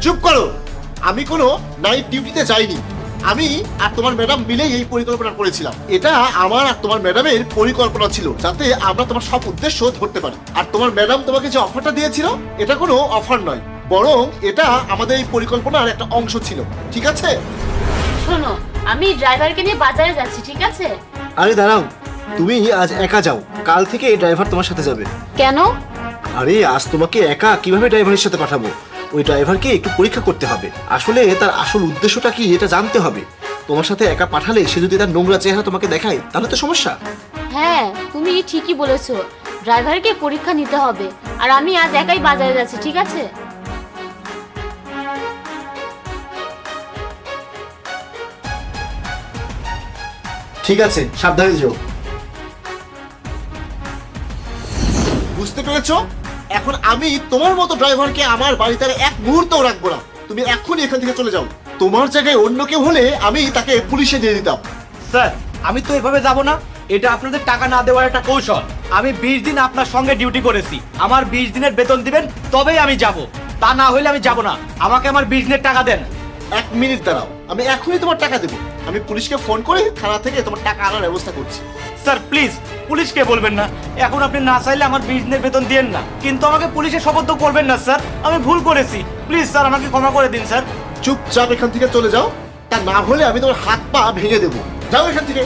চুপ করো। আমি কোনো নাইট ডিউটিতে যাইনি। আমি আর তোমার ম্যাডাম মিলেই এই পরিকল্পনা করেছিলাম। এটা আমার আর তোমার ম্যাডামের পরিকল্পনা ছিল, যাতে আমরা তোমার সব উদ্দেশ্য ধরতে পারি। আর তোমার ম্যাডাম তোমাকে যে অফারটা দিয়েছিল, এটা কোনো অফার নয়, বরং এটা আমাদের এই পরিকল্পনার একটা অংশ ছিল। ঠিক আছে? শোনো, আমি ড্রাইভারকে নিয়ে বাজারে যাচ্ছি, ঠিক আছে? আরে দাঁড়াও, তুমি আজ একা যাও, কাল থেকে এই ড্রাইভার তোমার সাথে যাবে। কেন? আরে আজ তোমাকে একা কিভাবে ড্রাইভারের সাথে পাঠাবো? ওই ড্রাইভারকে একটু পরীক্ষা করতে হবে, আসলে তার আসল উদ্দেশ্যটা কি এটা জানতে হবে। তোমার সাথে একা পাঠালে সে যদি তার নোংরা চেহারা তোমাকে দেখায়, তাহলে তো সমস্যা। হ্যাঁ, তুমি ঠিকই বলেছো, ড্রাইভারকে পরীক্ষা নিতে হবে। আর আমি আজ একাই বাজারে যাচ্ছি, ঠিক আছে? ঠিক আছে, সাবধানে যেও। বুঝতে পেরেছো? এখন আমি তোমার মতো ড্রাইভারকে আমার বাড়িতে আর এক মুহূর্তও রাখবো না। তুমি এক্ষুনি এখান থেকে চলে যাও। তোমার জায়গায় অন্য কেউ হলে আমি তাকে পুলিশে দিয়ে দিতাম। স্যার, আমি তো এভাবে যাব না। এটা আপনাদের টাকা না দেওয়ার একটা কৌশল। আমি 20 দিন আপনার সঙ্গে ডিউটি করেছি, আমার 20 দিনের বেতন দিবেন, তবেই আমি যাব। তা না হলে আমি যাব না। আমাকে আমার 20 দিনের টাকা দেন। 1 মিনিট দাঁড়াও, আমি এখনই তোমার টাকা দেবো। আমি পুলিশকে ফোন করে থানা থেকে তোমার টাকা আনার ব্যবস্থা করছি। স্যার প্লিজ, পুলিশকে বলবেন না। এখন আপনি না চাইলে আমার 20 দিনের বেতন দিয়েন না, কিন্তু আমাকে পুলিশে শপথ করবেন না স্যার। আমি ভুল করেছি, প্লিজ স্যার আমাকে ক্ষমা করে দিন স্যার। চুপচাপ এখান থেকে চলে যাও, তা না হলে আমি তোমার হাত পা ভেঙে দেবো। যাও এখান থেকে।